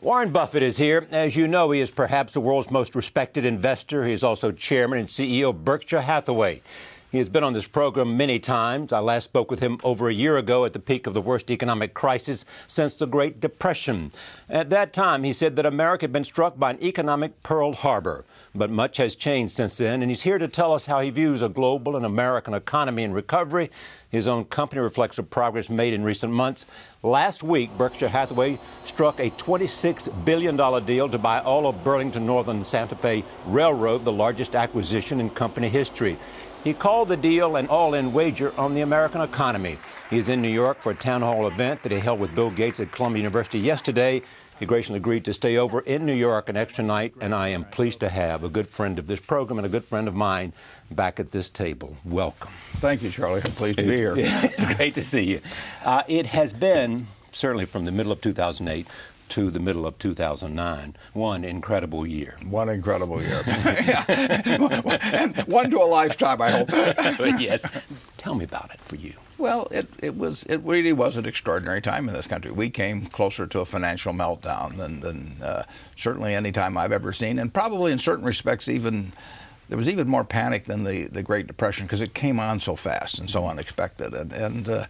Warren Buffett is here. As you know, he is perhaps the world's most respected investor. He is also chairman and CEO of Berkshire Hathaway. He has been on this program many times. I last spoke with him over a year ago at the peak of the worst economic crisis since the Great Depression. At that time, he said that America had been struck by an economic Pearl Harbor. But much has changed since then, and he's here to tell us how he views a global and American economy in recovery. His own company reflects the progress made in recent months. Last week, Berkshire Hathaway struck a $26 billion deal to buy all of Burlington Northern Santa Fe Railroad, the largest acquisition in company history. He called the deal an all-in wager on the American economy. He's in New York for a town hall event that he held with Bill Gates at Columbia University yesterday. He graciously agreed to stay over in New York an extra night, and I am pleased to have a good friend of this program and a good friend of mine back at this table. Welcome. Thank you, Charlie. I'm pleased to be here. It's great to see you. It has been, certainly from the middle of 2008 to the middle of 2009, one incredible year. One incredible year. And one to a lifetime, I hope. Yes. Tell me about it for you. Well, it really was an extraordinary time in this country. We came closer to a financial meltdown than certainly any time I've ever seen, and probably in certain respects there was even more panic than the Great Depression because it came on so fast and so unexpected, and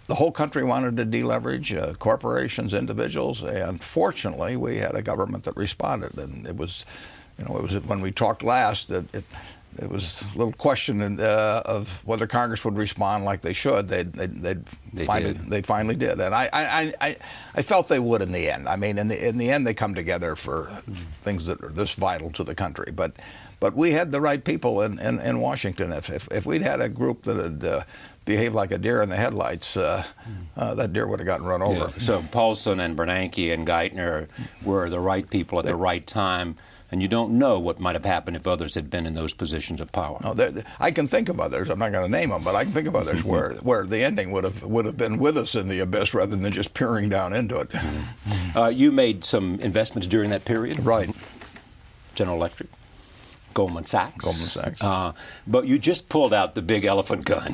the whole country wanted to deleverage corporations, individuals, and fortunately we had a government that responded. And it was when we talked last that it was a little question of whether Congress would respond like they should. They finally did, and I felt they would in the end. I mean, in the end, they come together for things that are this vital to the country. But we had the right people in Washington. If we'd had a group that had behaved like a deer in the headlights, that deer would have gotten run over. Yeah. So Paulson and Bernanke and Geithner were the right people at the right time. And you don't know what might have happened if others had been in those positions of power. No, I can think of others. I'm not going to name them, but I can think of others where the ending would have been with us in the abyss rather than just peering down into it. You made some investments during that period, right? General Electric, Goldman Sachs. But you just pulled out the big elephant gun.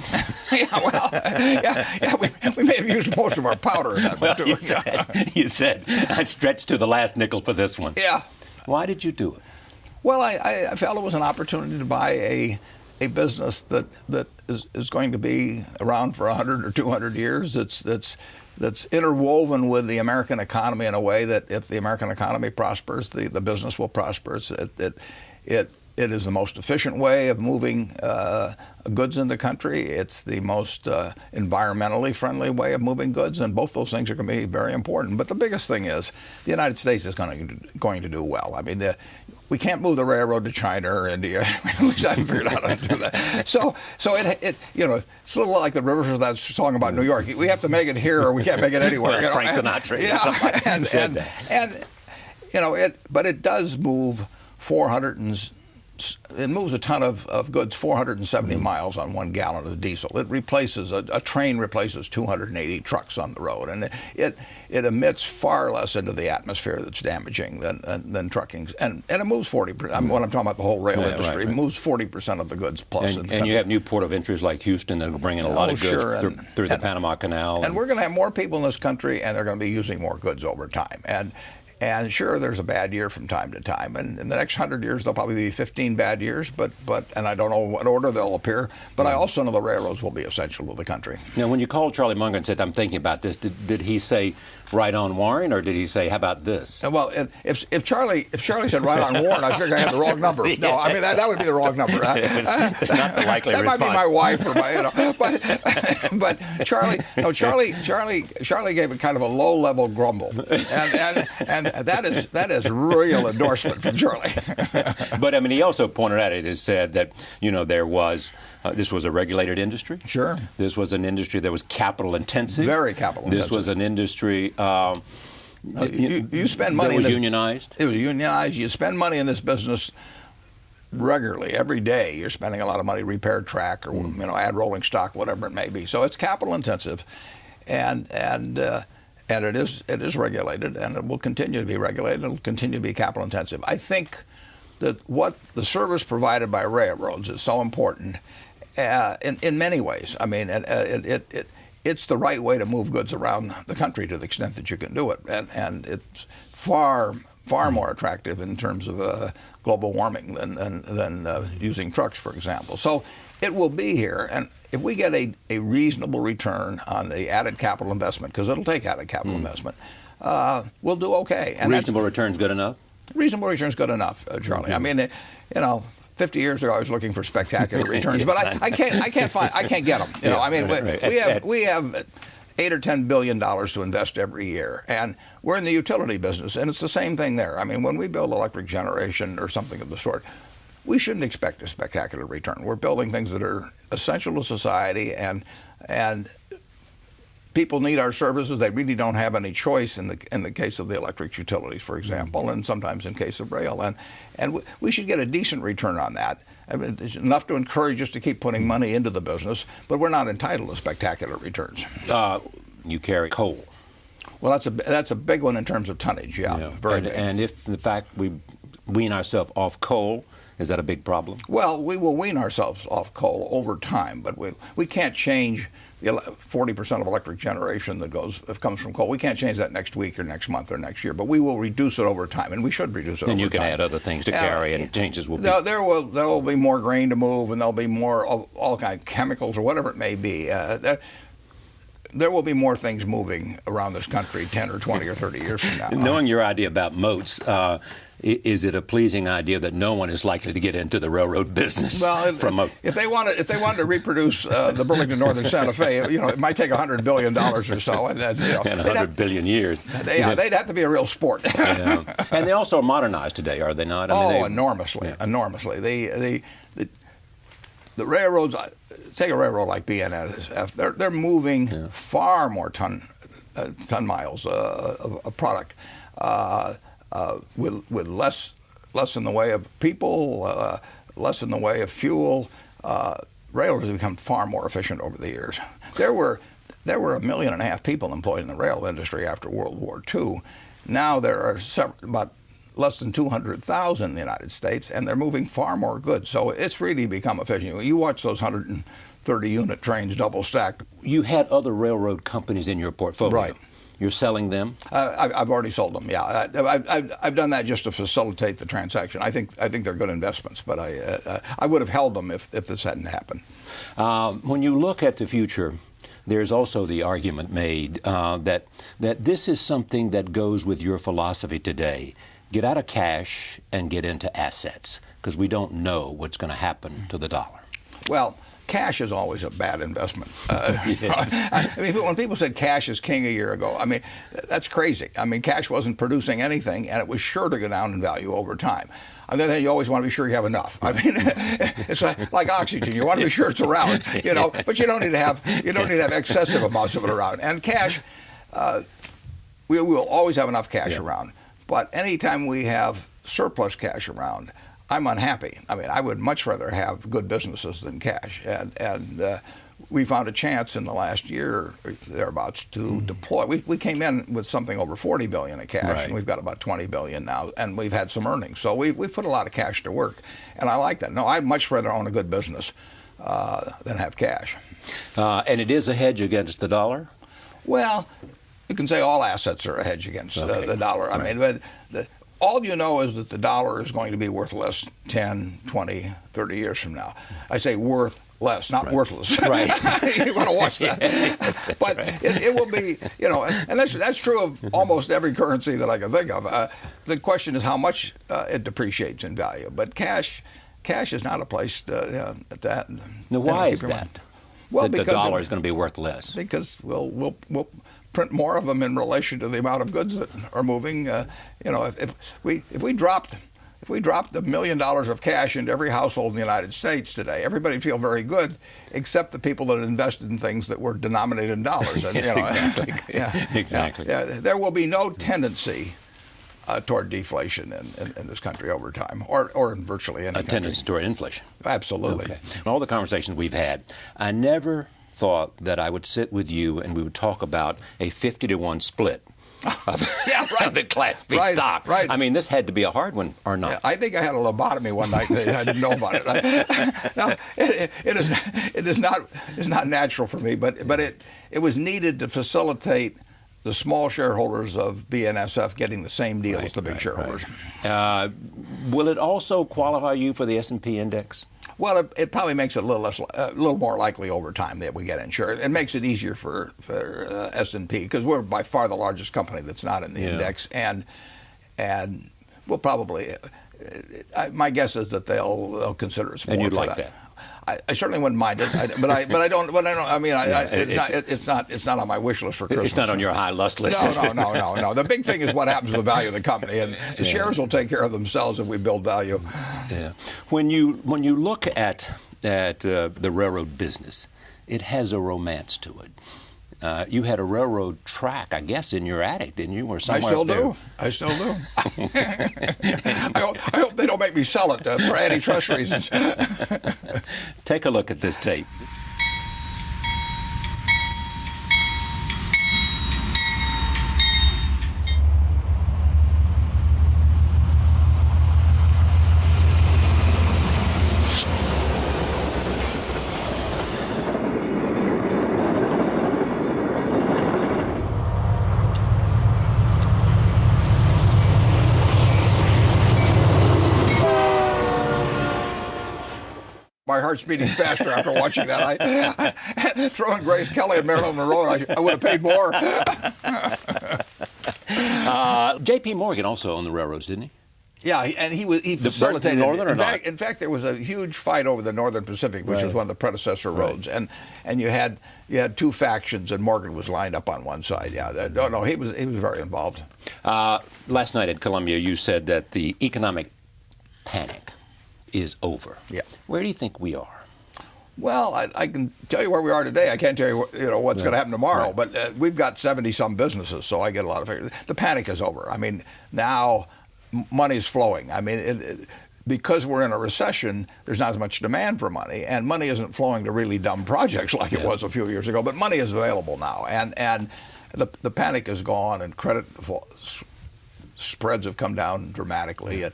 We may have used most of our powder in that. Well, you said I stretched to the last nickel for this one. Yeah. Why did you do it? Well, I felt it was an opportunity to buy a business that is going to be around for 100 or 200 years. That's interwoven with the American economy in a way that if the American economy prospers, the business will prosper. It is the most efficient way of moving goods in the country. It's the most environmentally friendly way of moving goods, and both those things are going to be very important. But the biggest thing is the United States is going to do well. I mean, we can't move the railroad to China or India. At least I haven't figured out how to do that. So it's a little like the Rivers of that song about New York. We have to make it here, or we can't make it anywhere. Well, Frank Sinatra. But it does move It moves a ton of goods 470 miles on 1 gallon of diesel. It replaces a train replaces 280 trucks on the road, and it emits far less into the atmosphere that's damaging than trucking. And it moves 40%. When I'm talking about the whole rail industry, it moves 40% of the goods plus. And you have new port of entries like Houston that will bring in a lot of goods through the Panama Canal. And we're going to have more people in this country, and they're going to be using more goods over time. And sure, there's a bad year from time to time. And in the next 100 years, there'll probably be 15 bad years, but and I don't know what order they'll appear. But I also know the railroads will be essential to the country. Now, when you called Charlie Munger and said, I'm thinking about this, did he say, right on, Warren, or did he say, how about this? Well, if Charlie said right on, Warren, I figured I had the wrong number. No, I mean, that would be the wrong number. It's not the likely that response. Might be my wife or but Charlie gave a kind of a low-level grumble. And that is real endorsement from Charlie. But I mean, he also pointed out, it is said that there was this was a regulated industry. Sure. This was an industry that was capital intensive. Very capital intensive. This was an industry. You spend money. It was unionized. It was unionized. You spend money in this business regularly, every day. You're spending a lot of money, repair track or add rolling stock, whatever it may be. So it's capital intensive, and it is regulated, and it will continue to be regulated. It will continue to be capital intensive. I think that what the service provided by railroads is so important in many ways. I mean, it's the right way to move goods around the country to the extent that you can do it, and it's far more attractive in terms of global warming than using trucks, for example. So it will be here, and if we get a reasonable return on the added capital investment, because it'll take added capital investment, we'll do okay. And reasonable return's good enough? Reasonable return's good enough, Charlie. I mean, 50 years ago I was looking for spectacular returns, but I can't get them. I mean, we have $8 or $10 billion to invest every year, and we're in the utility business, and it's the same thing there. I mean, when we build electric generation or something of the sort, we shouldn't expect a spectacular return. We're building things that are essential to society, and people need our services. They really don't have any choice in the case of the electric utilities, for example, and sometimes in case of rail. And we should get a decent return on that. I mean, it's enough to encourage us to keep putting money into the business, but we're not entitled to spectacular returns. You carry coal. Well, that's a big one in terms of tonnage. Yeah. Very big. And if in fact we wean ourselves off coal, is that a big problem? Well, we will wean ourselves off coal over time, but we can't change the 40% of electric generation that comes from coal. We can't change that next week or next month or next year, but we will reduce it over time, and we should reduce it over time. And you can add other things to carry, and changes will be. There will be more grain to move, and there'll be more of all kinds of chemicals or whatever it may be. There will be more things moving around this country 10 or 20 or 30 years from now. Knowing your idea about moats, is it a pleasing idea that no one is likely to get into the railroad business? Well, if they wanted to reproduce the Burlington Northern Santa Fe, it might take $100 billion or so, and and 100 billion years. They'd have to be a real sport. Yeah. And they also are modernized today, are they not? Enormously, enormously. The railroads, take a railroad like BNSF, they're moving far more ton miles of product with less in the way of people, less in the way of fuel. Railroads have become far more efficient over the years. There were 1.5 million people employed in the rail industry after World War II. Now there are about less than 200,000 in the United States, and they're moving far more goods. So it's really become efficient. You watch those 130-unit trains double stacked. You had other railroad companies in your portfolio. Right. You're selling them? I've already sold them. Yeah, I've done that just to facilitate the transaction. I think they're good investments, but I would have held them if this hadn't happened. When you look at the future, there's also the argument made that this is something that goes with your philosophy today. Get out of cash and get into assets, because we don't know what's going to happen to the dollar. Well, cash is always a bad investment. Yes. I mean, when people said cash is king a year ago, I mean, that's crazy. I mean, cash wasn't producing anything, and it was sure to go down in value over time. On the other hand, you always want to be sure you have enough. I mean, it's like oxygen. You want to be sure it's around, but you don't need to have excessive amounts of it around. And cash, we will always have enough cash around. But anytime we have surplus cash around, I'm unhappy. I mean, I would much rather have good businesses than cash. And we found a chance in the last year, thereabouts, to deploy. We came in with something over $40 billion in cash, and we've got about $20 billion now, and we've had some earnings. So we put a lot of cash to work, and I like that. No, I'd much rather own a good business than have cash. And it is a hedge against the dollar? Well, you can say all assets are a hedge against the dollar. I mean, but all you know is that the dollar is going to be worth less 10, 20, 30 years from now. I say worth less, not worthless. Right. You want to watch that. But it will be, and that's true of almost every currency that I can think of. The question is how much it depreciates in value. But cash is not a place to Now, why is that? Well, the dollar is going to be worth less. Because we'll print more of them in relation to the amount of goods that are moving. If we dropped $1 million of cash into every household in the United States today, everybody would feel very good, except the people that invested in things that were denominated in dollars. And, Exactly. Exactly. There will be no tendency toward deflation in this country over time, or in virtually any country. A tendency toward inflation. Absolutely. Okay. In all the conversations we've had, I never thought that I would sit with you and we would talk about a 50-to-1 split Yeah, right. of the Class B Right, stock. right. I mean, this had to be a hard one, or not? Yeah, I think I had a lobotomy one night. I didn't know about it. No, it is not natural for me, but it was needed to facilitate the small shareholders of BNSF getting the same deal as the big shareholders. Right. Will it also qualify you for the S&P index? Well, it probably makes it a little more likely over time that we get insured. It makes it easier for S&P because we're by far the largest company that's not in the index, and we'll probably. My guess is that they'll consider us more. And you'd for like that. I certainly wouldn't mind it, but I don't. I mean, it's not on my wish list for Christmas. It's not on your high lust list. No. The big thing is what happens to the value of the company, and the shares will take care of themselves if we build value. Yeah. When you look at the railroad business, it has a romance to it. You had a railroad track, I guess, in your attic, didn't you? Or somewhere I still do. I hope they don't make me sell it for antitrust reasons. Take a look at this tape. My heart's beating faster after watching that. I throwing Grace Kelly and Marilyn Monroe, I would have paid more. J.P. Morgan also owned the railroads, didn't he? Yeah, and he facilitated. Northern or not? In fact, there was a huge fight over the Northern Pacific, which was one of the predecessor roads, and you had two factions, and Morgan was lined up on one side. Yeah, no, he was very involved. Last night at Columbia, you said that the economic panic is over. Yeah. Where do you think we are? Well, I can tell you where we are today. I can't tell you what's going to happen tomorrow, but we've got 70-some businesses, so I get a lot of figures. The panic is over. I mean, now money's flowing. I mean, because we're in a recession, there's not as much demand for money, and money isn't flowing to really dumb projects like it was a few years ago, but money is available now, and the panic is gone, and credit spreads have come down dramatically.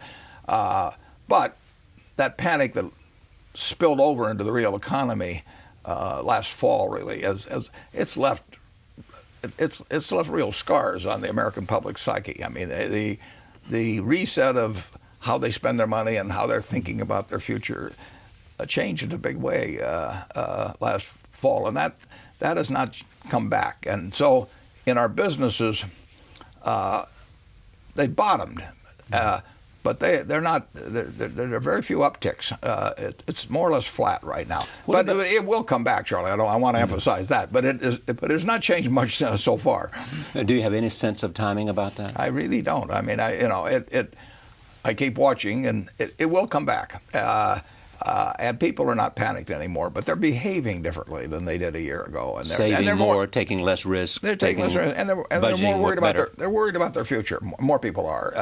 But that panic that spilled over into the real economy last fall, really, as it's left real scars on the American public psyche. I mean, the reset of how they spend their money and how they're thinking about their future changed in a big way last fall, and that has not come back. And so, in our businesses, they bottomed. But they're not. There are very few upticks. It's more or less flat right now. But it will come back, Charlie. I want to emphasize that. But it's not changed much so far. Do you have any sense of timing about that? I really don't. I mean, I keep watching, and it will come back. And people are not panicked anymore, but they're behaving differently than they did a year ago. And they're more, taking less risk. They're taking less risk, and they're more worried about their future. More people are.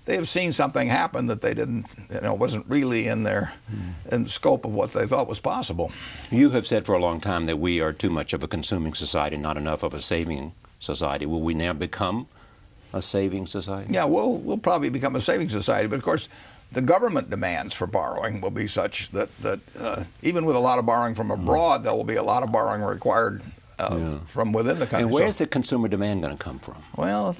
They have seen something happen that they didn't, wasn't really in the scope of what they thought was possible. You have said for a long time that we are too much of a consuming society, not enough of a saving society. Will we now become a saving society? Yeah, we'll probably become a saving society, but of course, the government demands for borrowing will be such that even with a lot of borrowing from abroad, there will be a lot of borrowing required from within the country. And where's the consumer demand going to come from? Well,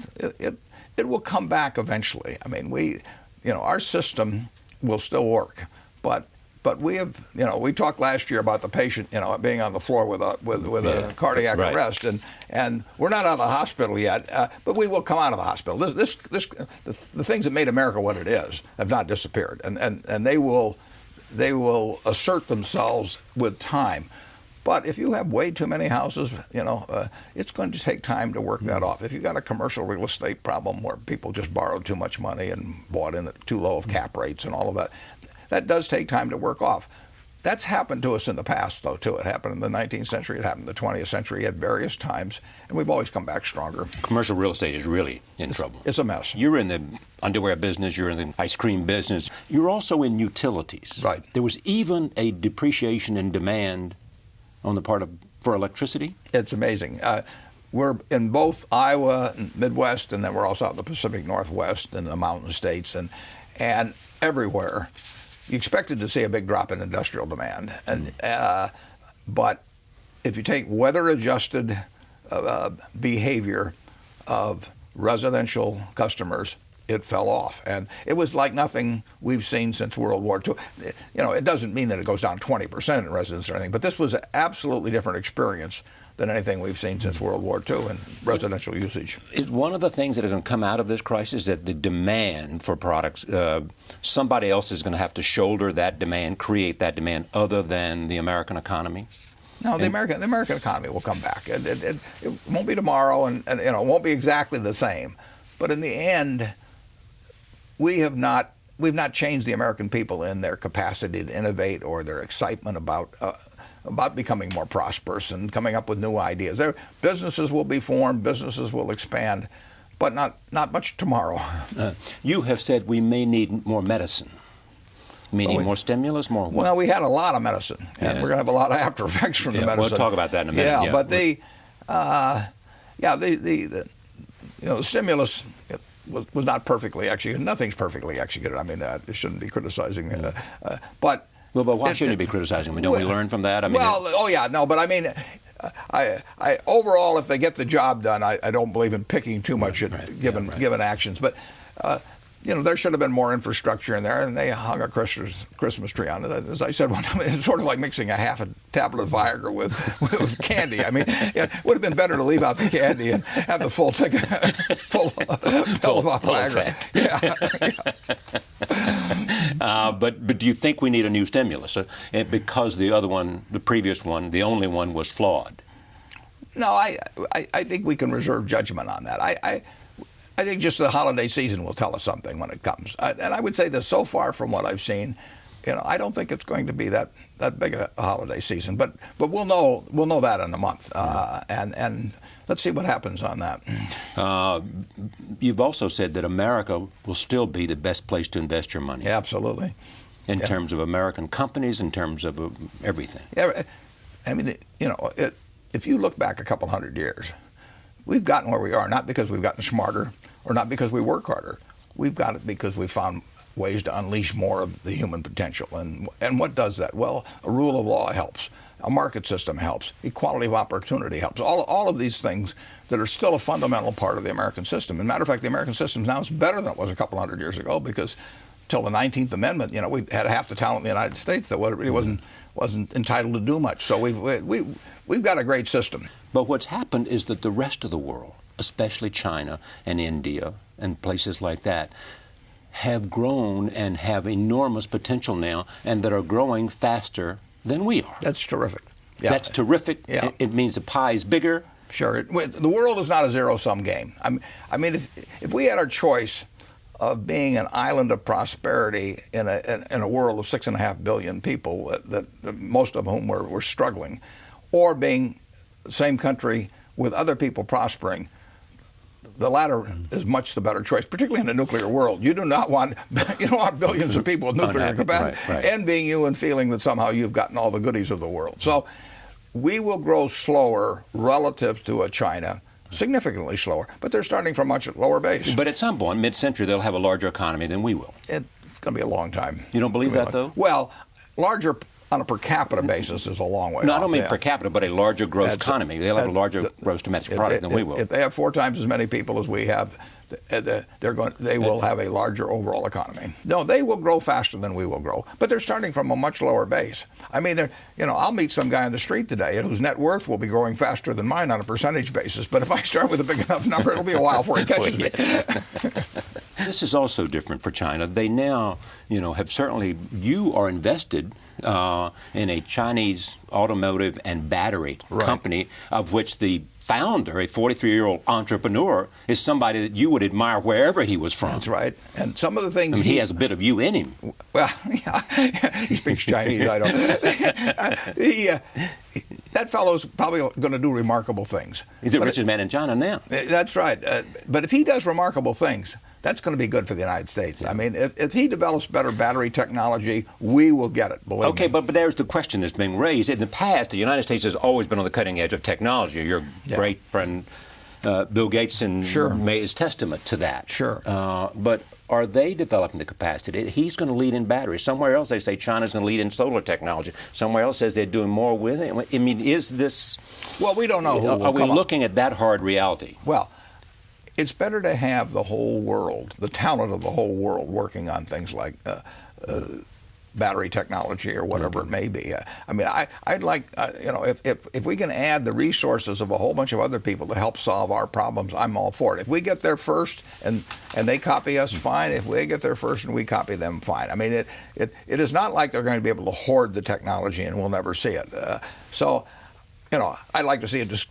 it will come back eventually. I mean, our system will still work, but we have, we talked last year about the patient, being on the floor with a cardiac arrest, and we're not out of the hospital yet, but we will come out of the hospital. The things that made America what it is have not disappeared, and they will assert themselves with time. But if you have way too many houses, it's going to take time to work that off. If you've got a commercial real estate problem where people just borrowed too much money and bought in at too low of cap rates and all of that, that does take time to work off. That's happened to us in the past, though, too. It happened in the 19th century. It happened in the 20th century at various times, and we've always come back stronger. Commercial real estate is really in trouble. It's a mess. You're in the underwear business. You're in the ice cream business. You're also in utilities. Right. There was even a depreciation in demand on the part for electricity? It's amazing. we're in both Iowa and Midwest, and then we're also out in the Pacific Northwest and the mountain states, and everywhere. You expected to see a big drop in industrial demand, but if you take weather-adjusted behavior of residential customers, it fell off, and it was like nothing we've seen since World War II. It doesn't mean that it goes down 20% in residents or anything, but this was an absolutely different experience than anything we've seen since World War II in residential usage. Is one of the things that are going to come out of this crisis that the demand for products, somebody else is going to have to shoulder that demand, create that demand, other than the American economy? No, the American economy will come back. It won't be tomorrow, and it won't be exactly the same. But in the end, we've not changed the American people in their capacity to innovate or their excitement about becoming more prosperous and coming up with new ideas. Businesses will be formed, businesses will expand, but not much tomorrow. You have said we may need more medicine. Meaning more stimulus, more what? Well, we had a lot of medicine, and we're going to have a lot of after effects from the medicine. We'll talk about that in a minute. Yeah, but the stimulus was not perfectly executed. Nothing's perfectly executed. I mean, it shouldn't be criticizing. But why shouldn't you be criticizing? Don't we learn from that? I mean, but I mean, I overall, if they get the job done, I don't believe in picking too much at given actions, but. There should have been more infrastructure in there, and they hung a Christmas tree on it. As I said one time, it's sort of like mixing a half a tablet of Viagra with candy. I mean, it would have been better to leave out the candy and have the full pill of Viagra. But do you think we need a new stimulus because the previous one, the only one, was flawed? No, I think we can reserve judgment on that. I think just the holiday season will tell us something when it comes. And I would say that so far from what I've seen, I don't think it's going to be that big a holiday season. But we'll know that in a month. And let's see what happens on that. You've also said that America will still be the best place to invest your money. Yeah, absolutely. In terms of American companies, in terms of everything. Yeah, I mean, if you look back a couple hundred years, we've gotten where we are, not because we've gotten smarter or not because we work harder. We've got it because we found ways to unleash more of the human potential. And what does that? Well, a rule of law helps. A market system helps. Equality of opportunity helps. All of these things that are still a fundamental part of the American system. As a matter of fact, the American system now is better than it was a couple hundred years ago because until the 19th Amendment, we had half the talent in the United States that really wasn't entitled to do much. So we've got a great system. But what's happened is that the rest of the world, especially China and India and places like that, have grown and have enormous potential now and that are growing faster than we are. That's terrific. Yeah. That's terrific. Yeah. It means the pie is bigger. Sure. The world is not a zero-sum game. I mean, if we had our choice of being an island of prosperity in a world of 6.5 billion people, that most of whom were struggling, or being the same country with other people prospering, the latter is much the better choice, particularly in a nuclear world. You don't want billions of people with nuclear capacity envying you and feeling that somehow you've gotten all the goodies of the world. So we will grow slower relative to a China, significantly slower, but they're starting from much lower base. But at some point, mid-century, they'll have a larger economy than we will. It's going to be a long time. You don't believe that, though? Well, larger on a per capita basis is a long way off. I don't mean per capita, but a larger gross economy. They'll have a larger gross domestic product than we will. If they have 4 times as many people as we have, they will have a larger overall economy. No, they will grow faster than we will grow, but they're starting from a much lower base. I mean, I'll meet some guy on the street today whose net worth will be growing faster than mine on a percentage basis, but if I start with a big enough number, it'll be a while before he catches me. This is also different for China. They now, have certainly, you are invested in a Chinese automotive and battery company, of which the founder, a 43-year-old entrepreneur, is somebody that you would admire wherever he was from. That's right. And some of the things he has a bit of you in him. Well, yeah, he speaks Chinese, I don't. That fellow's probably going to do remarkable things. He's the richest man in China now. That's right. But if he does remarkable things, that's going to be good for the United States. I mean, if he develops better battery technology, we will get it, believe me. But there's the question that's being raised. In the past, the United States has always been on the cutting edge of technology. Your great friend Bill Gates is testament to that. Sure. But are they developing the capacity? He's going to lead in batteries. Somewhere else they say China's going to lead in solar technology. Somewhere else says they're doing more with it. I mean, is this... Well, we don't know who will Are we come looking at that hard reality? Well, it's better to have the whole world, the talent of the whole world, working on things like battery technology or whatever it may be. I mean, I'd like, if we can add the resources of a whole bunch of other people to help solve our problems, I'm all for it. If we get there first and they copy us, fine. If we get there first and we copy them, fine. I mean, it is not like they're going to be able to hoard the technology and we'll never see it. So, I'd like to see it just.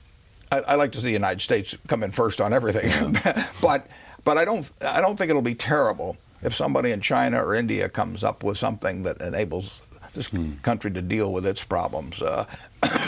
I like to see the United States come in first on everything, but I don't think it'll be terrible if somebody in China or India comes up with something that enables this country to deal with its problems.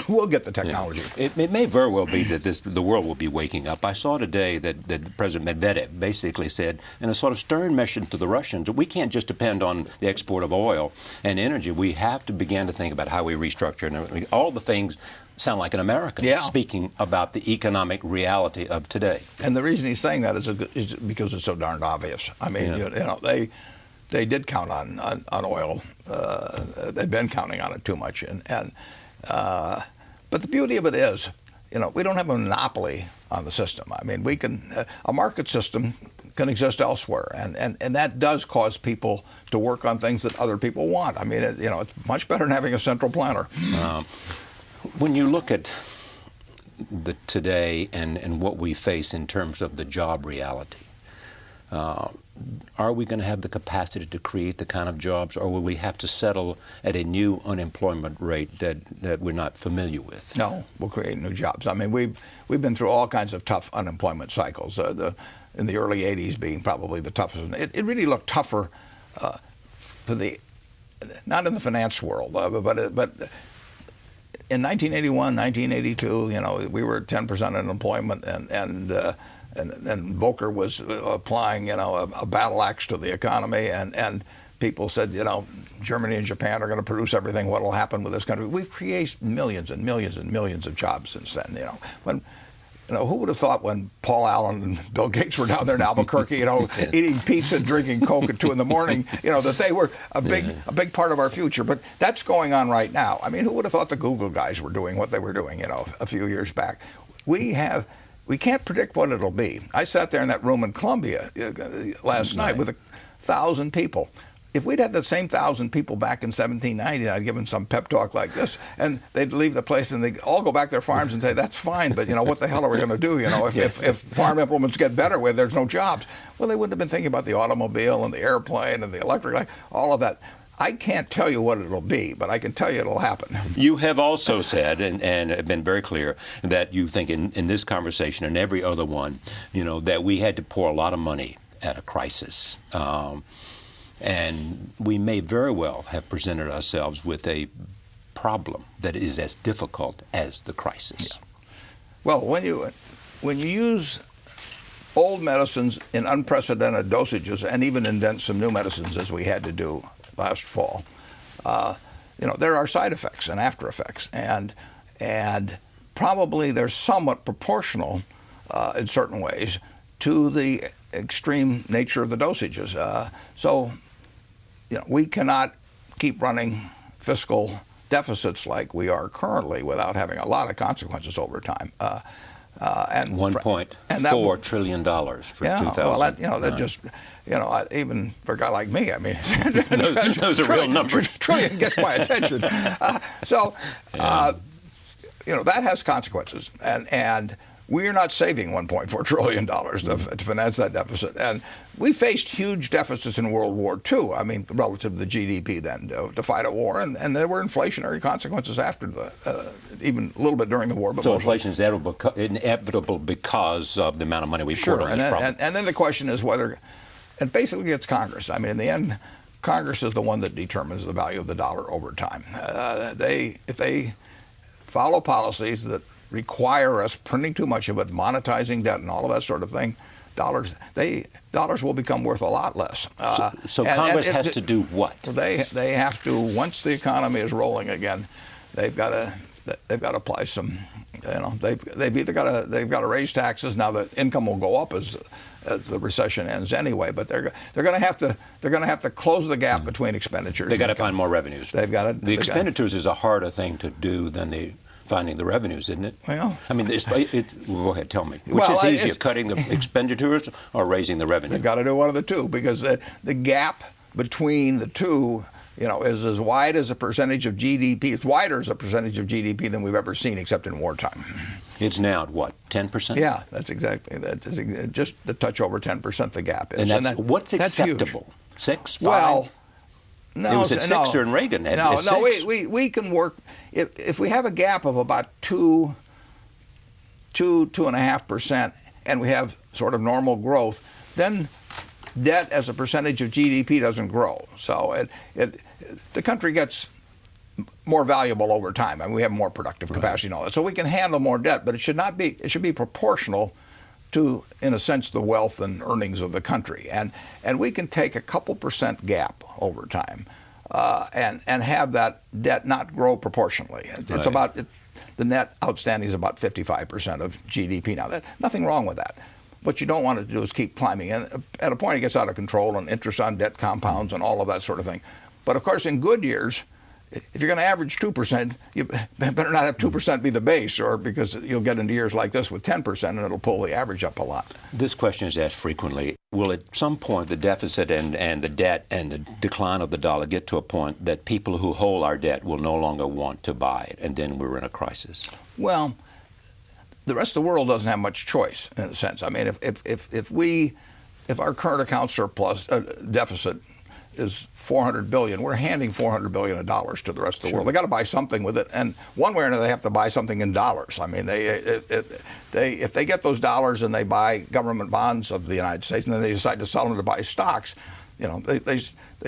We'll get the technology. Yeah. It may very well be that the world will be waking up. I saw today that President Medvedev basically said, in a sort of stern mission to the Russians, we can't just depend on the export of oil and energy. We have to begin to think about how we restructure and everything. All the things sound like an American speaking about the economic reality of today. And the reason he's saying that is because it's so darned obvious. I mean, they did count on oil. They've been counting on it too much. But the beauty of it is, we don't have a monopoly on the system. I mean, we can a market system can exist elsewhere, and that does cause people to work on things that other people want. I mean, it's much better than having a central planner. When you look at today and what we face in terms of the job reality, are we going to have the capacity to create the kind of jobs, or will we have to settle at a new unemployment rate that we're not familiar with? No, we'll create new jobs. I mean, we've been through all kinds of tough unemployment cycles. In the early '80s being probably the toughest. It really looked tougher not in the finance world, but in 1981, 1982, we were at 10% unemployment, and Volcker was applying, a battle axe to the economy, and people said, Germany and Japan are going to produce everything. What will happen with this country? We've created millions and millions and millions of jobs since then. Who would have thought when Paul Allen and Bill Gates were down there in Albuquerque, eating pizza, drinking Coke at 2 in the morning, that they were a big part of our future. But that's going on right now. I mean, who would have thought the Google guys were doing what they were doing, a few years back? We can't predict what it'll be. I sat there in that room in Columbia last night with 1,000 people. If we'd had the same 1,000 people back in 1790, I'd given some pep talk like this, and they'd leave the place and they'd all go back to their farms and say, that's fine, but what the hell are we going to do? If farm implements get better where there's no jobs. Well, they wouldn't have been thinking about the automobile and the airplane and the electric light, all of that. I can't tell you what it'll be, but I can tell you it'll happen. You have also said, and have been very clear, that you think in this conversation and every other one, that we had to pour a lot of money at a crisis. And we may very well have presented ourselves with a problem that is as difficult as the crisis. Yeah. Well, when you use old medicines in unprecedented dosages, and even indent some new medicines, as we had to do last fall, there are side effects and after effects, and probably they're somewhat proportional in certain ways to the extreme nature of the dosages. We cannot keep running fiscal deficits like we are currently without having a lot of consequences over time. And $1.4 trillion for 2000. Well, that just, even for a guy like me, I mean, those are real numbers. Trillion gets my attention. That has consequences, and we're not saving $1.4 trillion to finance that deficit. And we faced huge deficits in World War II, I mean, relative to the GDP then, to fight a war. And there were inflationary consequences after even a little bit during the war. But so inflation is inevitable because of the amount of money we poured on this problem. And then the question is whether, and basically it's Congress. I mean, in the end, Congress is the one that determines the value of the dollar over time. If they follow policies that require us printing too much of it, monetizing debt, and all of that sort of thing, dollars will become worth a lot less. So Congress has to do what? They have to, once the economy is rolling again, they've got to apply some. They've either got to raise taxes. Now the income will go up as the recession ends anyway, but they're going to have to close the gap between expenditures. They got to find more revenues. The expenditures is a harder thing to do than finding the revenues, isn't it? Well, I mean, go ahead, tell me. Which is easier, cutting the expenditures or raising the revenue? They've got to do one of the two, because the gap between the two, is as wide as a percentage of GDP. It's wider as a percentage of GDP than we've ever seen, except in wartime. It's now at what, 10%? Yeah, that's just a touch over 10%. The gap is. And what's acceptable? That's 6, 5? Well, no, it was at 6 during Reagan. No, we can work if we have a gap of about 2.5%, and we have sort of normal growth, then debt as a percentage of GDP doesn't grow. So the country gets more valuable over time. I mean, we have more productive capacity and all that. So we can handle more debt, but it should be proportional to, in a sense, the wealth and earnings of the country. And we can take a couple percent gap over time and have that debt not grow proportionally. It's about the net outstanding is about 55% of GDP now. Nothing wrong with that. What you don't want to do is keep climbing. And at a point, it gets out of control, and interest on debt compounds and all of that sort of thing. But of course, in good years, if you're going to average 2%, you better not have 2% be the base, or because you'll get into years like this with 10%, and it'll pull the average up a lot. This question is asked frequently. Will at some point the deficit and the debt and the decline of the dollar get to a point that people who hold our debt will no longer want to buy it, and then we're in a crisis? Well, the rest of the world doesn't have much choice, in a sense. I mean, if our current account surplus deficit is $400 billion, we're handing $400 billion to the rest of the world. They got to buy something with it, and one way or another, they have to buy something in dollars. I mean, if they get those dollars and they buy government bonds of the United States, and then they decide to sell them to buy stocks, they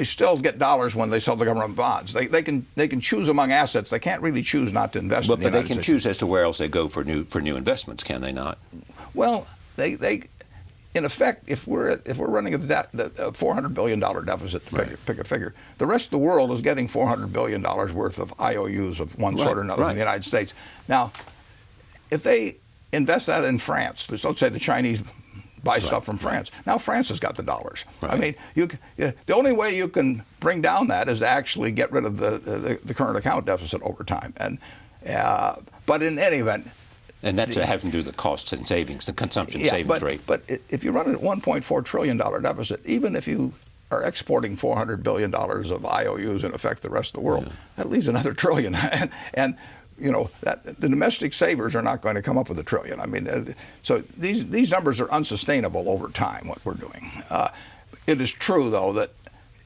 still get dollars when they sell the government bonds. They can choose among assets. They can't really choose not to invest in the United States. But they can choose as to where else they go for new investments, can they not? Well, they in effect, if we're running a $400 billion deficit, to pick a figure, the rest of the world is getting $400 billion worth of IOUs of one sort or another in the United States. Now, if they invest that in France, let's say the Chinese buy stuff from France. Now France has got the dollars. I mean, the only way you can bring down that is to actually get rid of the current account deficit over time. And but in any event. And that's having to do with the costs and savings, the consumption savings rate. But if you run a $1.4 trillion deficit, even if you are exporting $400 billion of IOUs in effect the rest of the world, that leaves another trillion. and that the domestic savers are not going to come up with $1 trillion. I mean, so these numbers are unsustainable over time, what we're doing. It is true, though, that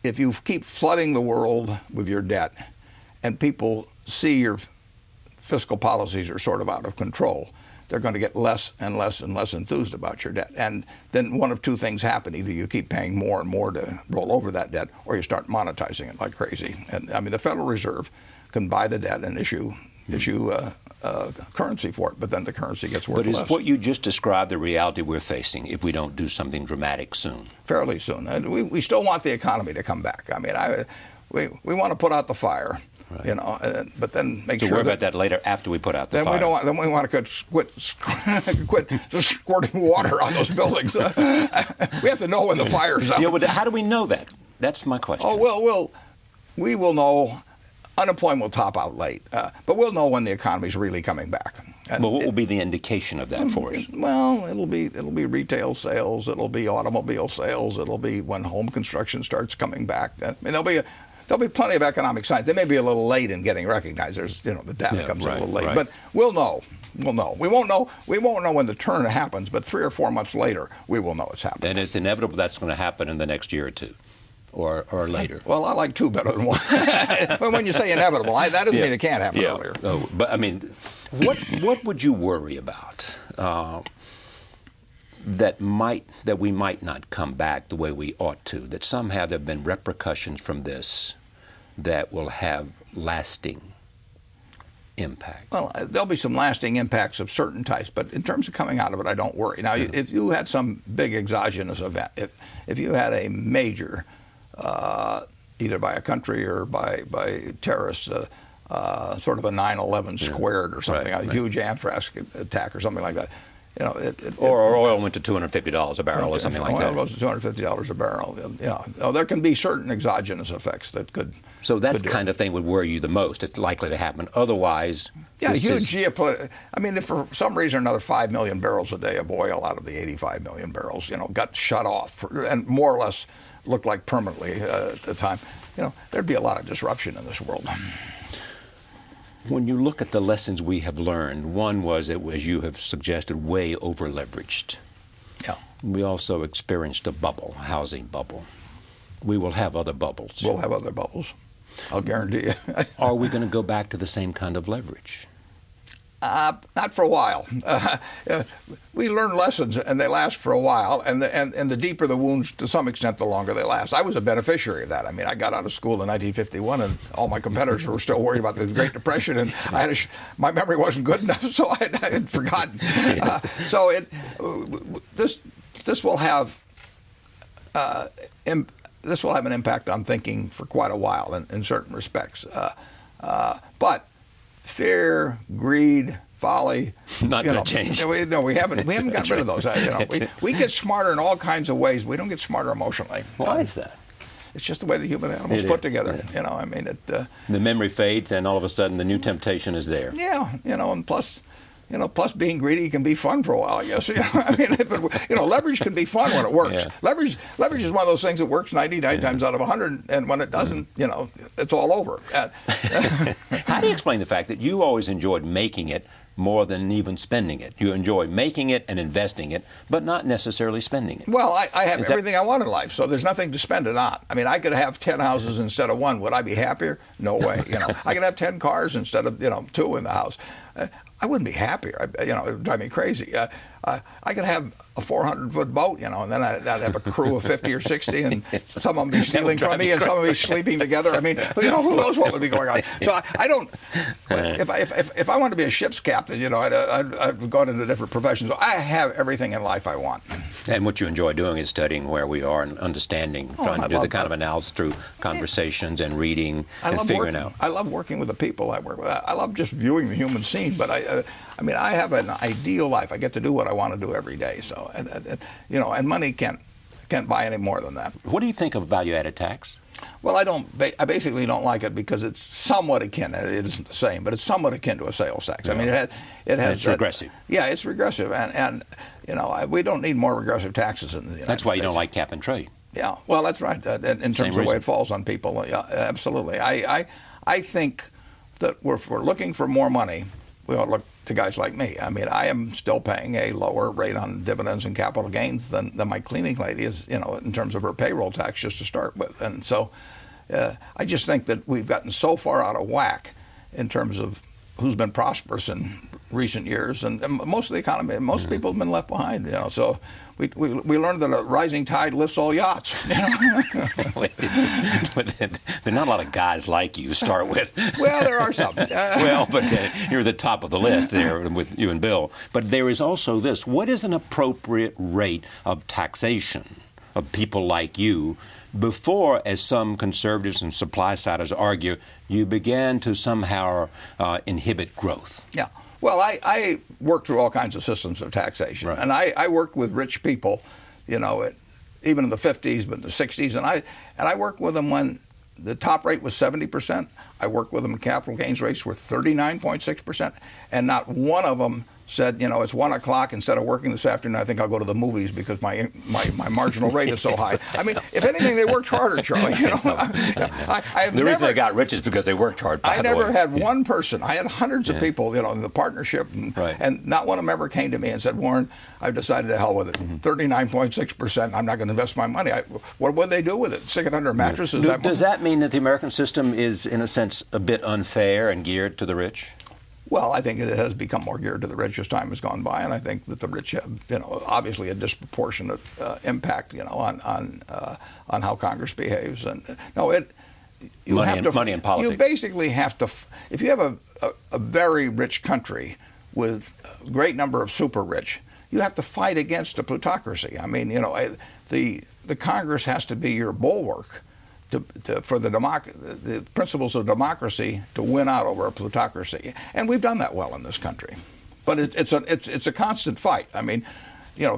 if you keep flooding the world with your debt and people see your fiscal policies are sort of out of control, they're going to get less and less and less enthused about your debt. And then one of two things happen. Either you keep paying more and more to roll over that debt, or you start monetizing it like crazy. And I mean, the Federal Reserve can buy the debt and issue currency for it, but then the currency gets worth less. But is what you just described the reality we're facing if we don't do something dramatic soon? Fairly soon. And we still want the economy to come back. I mean, we want to put out the fire. But then make sure. So worry about that later after we put out the fire. Then we want to quit squirting water on those buildings. We have to know when the fire's out. Yeah, but how do we know that? That's my question. Oh, well, we will know. Unemployment will top out late, but we'll know when the economy's really coming back. And what will be the indication of that for us? Well, it'll be retail sales, it'll be automobile sales, it'll be when home construction starts coming back. I mean, there'll be plenty of economic signs. They may be a little late in getting recognized. There's, the data comes a little late, but we'll know. We'll know. We won't know when the turn happens, but 3 or 4 months later, we will know it's happening. And it's inevitable that's going to happen in the next year or two. Or later. Well, I like 2 better than 1. But when you say inevitable, that doesn't mean it can't happen earlier. Oh, but I mean, what would you worry about that we might not come back the way we ought to? That somehow there have been repercussions from this that will have lasting impact? Well, there'll be some lasting impacts of certain types, but in terms of coming out of it, I don't worry. Now, if you had some big exogenous event, if you had a major, either by a country or by terrorists, sort of a 9/11 squared or something, a huge anthrax attack or something like that, or oil went to $250 a barrel or something like that. Oil goes to $250 a barrel. There can be certain exogenous effects that could. So that kind of thing would worry you the most. It's likely to happen. Otherwise, huge geopolitical. I mean, if for some reason another 5 million barrels a day of oil out of the 85 million barrels, got shut off and more or less looked like permanently at the time, there'd be a lot of disruption in this world. When you look at the lessons we have learned, one was it was, you have suggested, way over leveraged. Yeah. We also experienced a bubble, a housing bubble. We will have other bubbles. We'll have other bubbles. I'll guarantee you. Are we going to go back to the same kind of leverage? Not for a while. We learn lessons, and they last for a while. And the deeper the wounds, to some extent, the longer they last. I was a beneficiary of that. I mean, I got out of school in 1951, and all my competitors were still worried about the Great Depression, and my memory wasn't good enough, so I had forgotten. This will have an impact on thinking for quite a while in certain respects. But fear, greed, folly. Not going to change. We haven't gotten rid of those. We get smarter in all kinds of ways. We don't get smarter emotionally. Why is that? It's just the way the human animal's put together. Yeah. The memory fades, and all of a sudden the new temptation is there. Yeah, and plus being greedy can be fun for a while, I guess. Leverage can be fun when it works. Yeah. Leverage is one of those things that works 99 times out of 100, and when it doesn't, it's all over. How do you explain the fact that you always enjoyed making it more than even spending it? You enjoy making it and investing it, but not necessarily spending it. Well, I have everything I want in life, so there's nothing to spend it on. I mean, I could have 10 houses instead of one. Would I be happier? No way. I could have 10 cars instead of 2 in the house. I wouldn't be happier. It would drive me crazy. I could have a 400-foot boat, and then I'd have a crew of 50 or 60, and some of them be stealing from me, and some of them be sleeping together. I mean, who knows what would be going on? So I don't. If I wanted to be a ship's captain, I'd gone into different professions. So I have everything in life I want. And what you enjoy doing is studying where we are and understanding, trying to do the kind of analysis through conversations and reading and figuring out. I love working with the people I work with. I love just viewing the human scene, but I have an ideal life. I get to do what I want to do every day. So, and money can't buy any more than that. What do you think of value-added tax? Well, I basically don't like it because it's somewhat akin. It isn't the same, but it's somewhat akin to a sales tax. Yeah. I mean, it has. It's regressive. Yeah, it's regressive, and we don't need more regressive taxes in the United States. That's why you don't like cap and trade. Yeah, well, that's right. In terms of the way it falls on people, yeah, absolutely. I think that if we're looking for more money, we ought to look to guys like me. I mean, I am still paying a lower rate on dividends and capital gains than my cleaning lady is, in terms of her payroll tax, just to start with. And so I just think that we've gotten so far out of whack in terms of who's been prosperous in recent years, and most of the economy, most people have been left behind. So we learned that a rising tide lifts all yachts. There are not a lot of guys like you to start with. Well, there are some. But you're the top of the list there with you and Bill. But there is also this: what is an appropriate rate of taxation of people like you? Before, as some conservatives and supply-siders argue, you began to somehow inhibit growth. Yeah. Well, I worked through all kinds of systems of taxation, right. And I worked with rich people, even in the 50s, but in the 60s, and I worked with them when the top rate was 70%. I worked with them when capital gains rates were 39.6%, and not one of them said, it's 1 o'clock, instead of working this afternoon, I think I'll go to the movies because my marginal rate is so high. I mean, if anything, they worked harder, Charlie. The reason they got rich is because they worked hard. I never had one person. I had hundreds of people, in the partnership, and not one of them ever came to me and said, Warren, I've decided to hell with it. 39.6%. I'm not going to invest my money. What would they do with it? Stick it under mattresses? Does that mean that the American system is, in a sense, a bit unfair and geared to the rich? Well, I think it has become more geared to the rich as time has gone by, and I think that the rich have, obviously a disproportionate impact, on how Congress behaves. And money and politics. You basically have to, if you have a very rich country with a great number of super rich, you have to fight against a plutocracy. I mean, the Congress has to be your bulwark for the principles of democracy to win out over a plutocracy, and we've done that well in this country. But it's a constant fight. I mean,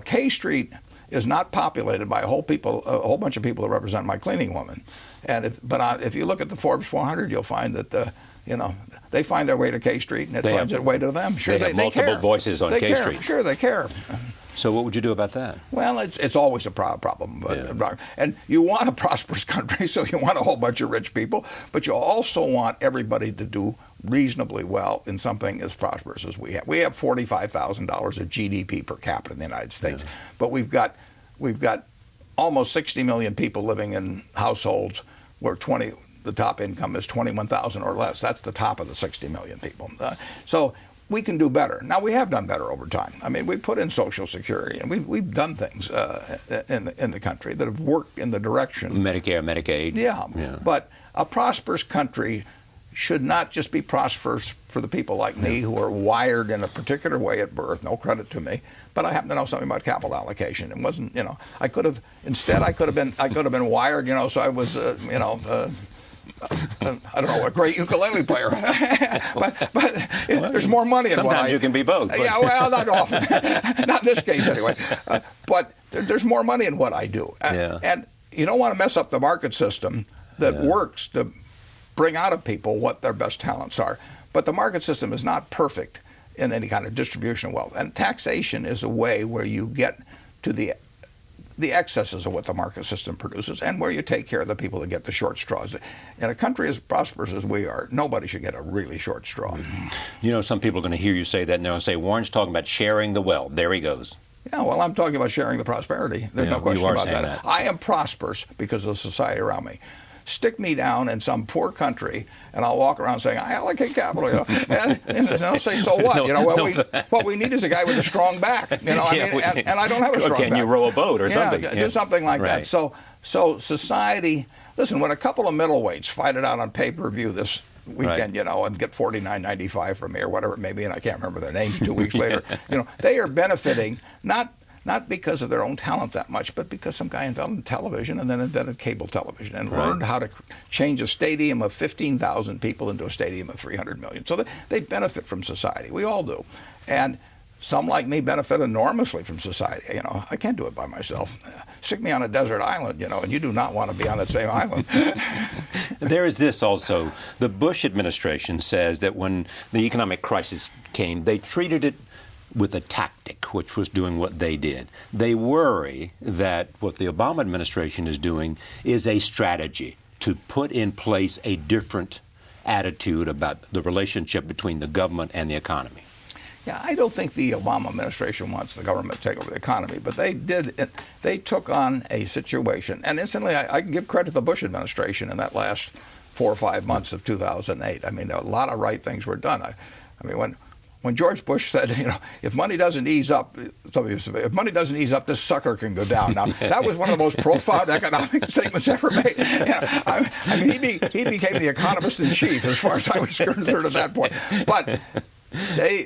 K Street is not populated by a whole bunch of people that represent my cleaning woman, but if you look at the Forbes 400, you'll find that they find their way to K Street, and it finds its way to them. Sure, they have multiple voices on K Street. Sure, they care. So what would you do about that? Well, it's always a problem. And you want a prosperous country, so you want a whole bunch of rich people, but you also want everybody to do reasonably well in something as prosperous as we have. We have $45,000 of GDP per capita in the United States, but we've got almost 60 million people living in households where the top income is 21,000 or less. That's the top of the 60 million people. So we can do better. Now, we have done better over time. I mean, we put in Social Security, and we've done things in the country that have worked in the direction. Medicare, Medicaid. Yeah. But a prosperous country should not just be prosperous for the people like me who are wired in a particular way at birth. No credit to me, but I happen to know something about capital allocation. It wasn't, I could have been wired, so I was, I don't know, a great ukulele player, but there's more money in sometimes you can be both. Yeah, well, not often, not in this case anyway. But there's more money in what I do, and you don't want to mess up the market system that works to bring out of people what their best talents are. But the market system is not perfect in any kind of distribution of wealth, and taxation is a way where you get to the excesses of what the market system produces, and where you take care of the people that get the short straws. In a country as prosperous as we are, nobody should get a really short straw. Some people are going to hear you say that now and say, Warren's talking about sharing the wealth. There he goes. Yeah, well, I'm talking about sharing the prosperity. There's no question about that. I am prosperous because of the society around me. Stick me down in some poor country, and I'll walk around saying, I allocate capital, and they'll say, so what? What we need is a guy with a strong back, and I don't have a strong back. Can you row a boat or something? Do something like that. So society, listen, when a couple of middleweights fight it out on pay-per-view this weekend, and get $49.95 from me or whatever it may be, and I can't remember their names 2 weeks later, they are benefiting not because of their own talent that much, but because some guy invented television and then invented cable television and learned how to change a stadium of 15,000 people into a stadium of 300 million. So they benefit from society. We all do. And some like me benefit enormously from society. I can't do it by myself. Stick me on a desert island, and you do not want to be on that same island. There is this also. The Bush administration says that when the economic crisis came, they treated it with a tactic, which was doing what they did. They worry that what the Obama administration is doing is a strategy to put in place a different attitude about the relationship between the government and the economy. Yeah, I don't think the Obama administration wants the government to take over the economy, but they did. They took on a situation, and incidentally, I give credit to the Bush administration in that last 4 or 5 months of 2008. I mean, a lot of right things were done. I mean, when George Bush said, if money doesn't ease up, if money doesn't ease up, this sucker can go down. Now, that was one of the most profound economic statements ever made. I mean, he became the economist in chief as far as I was concerned at that point. But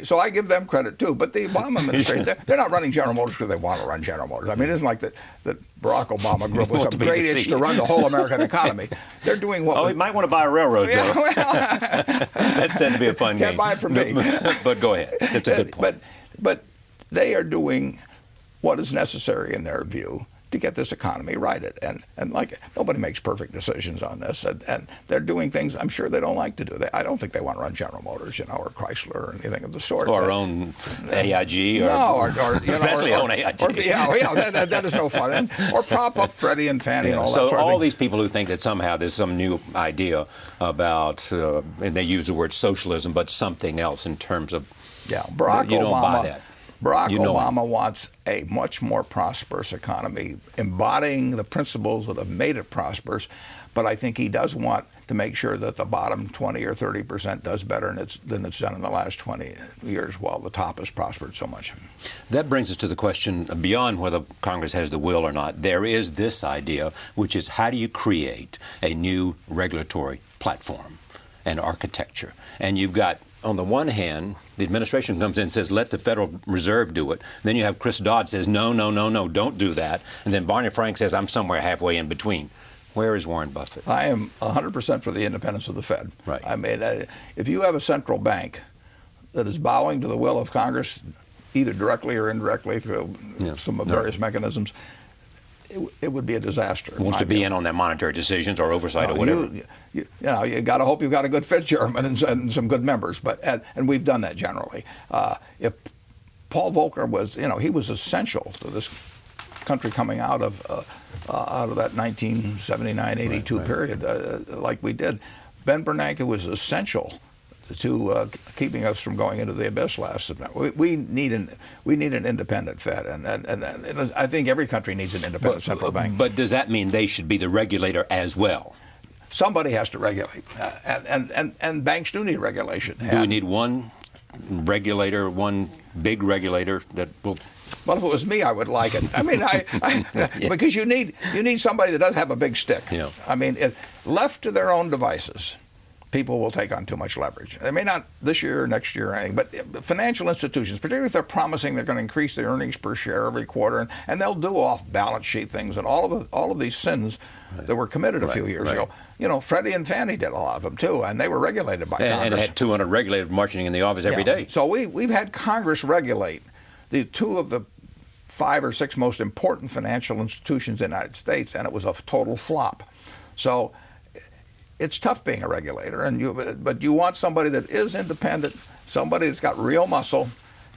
so I give them credit too. But the Obama administration, they're not running General Motors because they want to run General Motors. I mean, it isn't like that Barack Obama grew up with some great itch to run the whole American economy. They're doing what? Oh, he might want to buy a railroad, though. That's said to be a fun game. Can't buy it from me. But go ahead. That's a good point. But they are doing what is necessary in their view to get this economy righted. And like, nobody makes perfect decisions on this. And they're doing things I'm sure they don't like to do. I don't think they want to run General Motors, or Chrysler or anything of the sort. Or own AIG. Or especially own AIG. That is no fun. Or prop up Freddie and Fannie and all that sort of thing. So all these people who think that somehow there's some new idea about, and they use the word socialism, but something else in terms of, Barack you don't Obama, buy that. Barack Obama wants a much more prosperous economy, embodying the principles that have made it prosperous. But I think he does want to make sure that the bottom 20 or 30% does better than it's done in the last 20 years, while the top has prospered so much. That brings us to the question, beyond whether Congress has the will or not, there is this idea, which is how do you create a new regulatory platform and architecture? And you've got, on the one hand, the administration comes in and says, let the Federal Reserve do it. Then you have Chris Dodd says, no, don't do that. And then Barney Frank says, I'm somewhere halfway in between. Where is Warren Buffett? I am 100% for the independence of the Fed. Right. I mean, if you have a central bank that is bowing to the will of Congress, either directly or indirectly through some various mechanisms, it would be a disaster. Wants to be in on their monetary decisions or oversight or whatever. You got to hope you've got a good Fed chairman and some good members, and we've done that generally. If Paul Volcker was, he was essential to this country coming out of that 1979-82 period, like we did. Ben Bernanke was essential to keeping us from going into the abyss last September. We need an independent Fed, and I think every country needs an independent central bank. But does that mean they should be the regulator as well? Somebody has to regulate, and banks do need regulation. Do we need one regulator, one big regulator that will? Well, if it was me, I would like it. I mean, because you need somebody that does have a big stick. Yeah. I mean, left to their own devices, people will take on too much leverage. They may not this year or next year or anything, but financial institutions, particularly if they're promising they're going to increase their earnings per share every quarter, and they'll do off-balance sheet things and all of these sins that were committed a few years ago. Freddie and Fannie did a lot of them too, and they were regulated by Congress. And had 200 regulators marching in the office every day. So we've had Congress regulate the two of the 5 or 6 most important financial institutions in the United States, and it was a total flop. So it's tough being a regulator, but you want somebody that is independent, somebody that's got real muscle,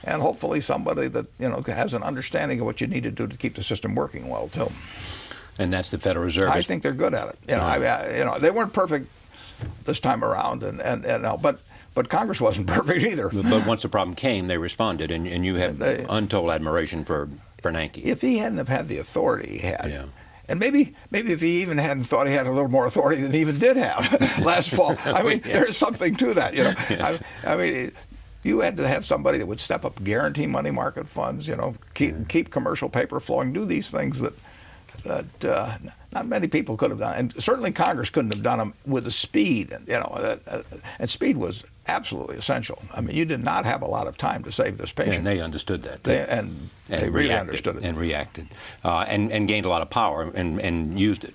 and hopefully somebody that has an understanding of what you need to do to keep the system working well too. And that's the Federal Reserve. I think they're good at it. They weren't perfect this time around, but Congress wasn't perfect either. But once the problem came, they responded, and you have untold admiration for Bernanke. If he hadn't have had the authority he had, and maybe if he even hadn't thought he had a little more authority than he even did have last fall, I mean, there's something to that. I mean, you had to have somebody that would step up, guarantee money market funds, keep commercial paper flowing, do these things that not many people could have done, and certainly Congress couldn't have done them with the speed. And speed was absolutely essential. I mean, you did not have a lot of time to save this patient. And they understood that. They really understood it. And reacted. And gained a lot of power and used it.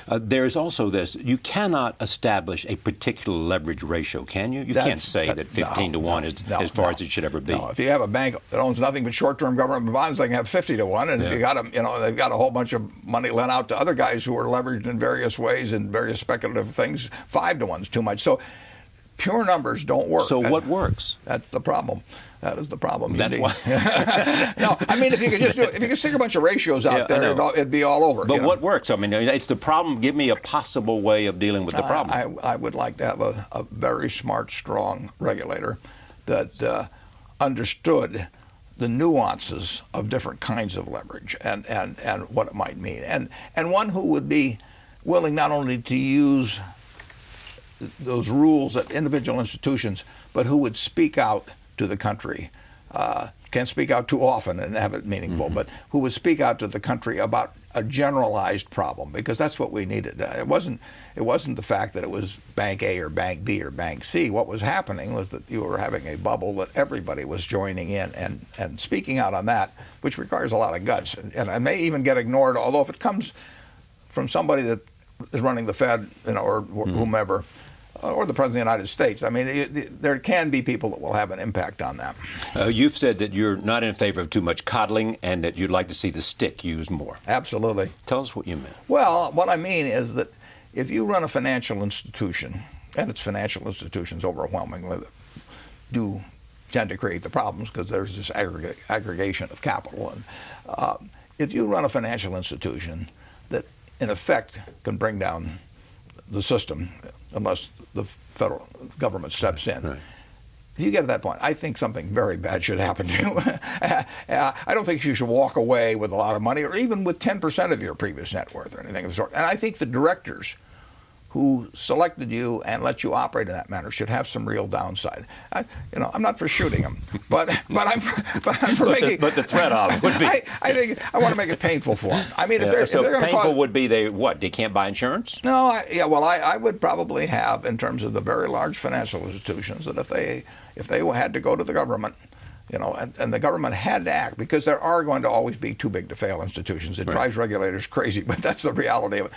There's also this. You cannot establish a particular leverage ratio, can you? You can't say that 15 to 1 is as far as it should ever be. No, if you have a bank that owns nothing but short-term government bonds, they can have 50 to 1, and if you got them, they've got a whole bunch of money lent out to other guys who are leveraged in various ways and various speculative things. 5 to 1 is too much. So pure numbers don't work. So what works? That's the problem. That is the problem. That's why. No, I mean, if you could stick a bunch of ratios out there, it'd be all over. But what works? I mean, it's the problem. Give me a possible way of dealing with the problem. I would like to have a very smart, strong regulator that understood the nuances of different kinds of leverage and what it might mean, and one who would be willing not only to use those rules at individual institutions, but who would speak out to the country. Can't speak out too often and have it meaningful, but who would speak out to the country about a generalized problem, because that's what we needed. It wasn't the fact that it was Bank A or Bank B or Bank C. What was happening was that you were having a bubble that everybody was joining in and speaking out on that, which requires a lot of guts and may even get ignored, although if it comes from somebody that is running the Fed, or whomever, or the President of the United States. I mean, there can be people that will have an impact on that. You've said that you're not in favor of too much coddling and that you'd like to see the stick used more. Absolutely. Tell us what you meant. Well, what I mean is that if you run a financial institution, and its financial institutions overwhelmingly do tend to create the problems because there's this aggregation of capital. And if you run a financial institution that, in effect, can bring down the system unless the federal government steps in. Right. if you get to that point, I think something very bad should happen to you. I don't think you should walk away with a lot of money or even with 10% of your previous net worth or anything of the sort. And I think the directors who selected you and let you operate in that manner should have some real downside. I'm not for shooting them, but I'm for making. But the threat of would be. I think I want to make it painful for them. I mean, if they're going to painful would be they can't buy insurance? No, I would probably have, in terms of the very large financial institutions, that if they had to go to the government, and the government had to act, because there are going to always be too big to fail institutions. It drives regulators crazy, but that's the reality of it.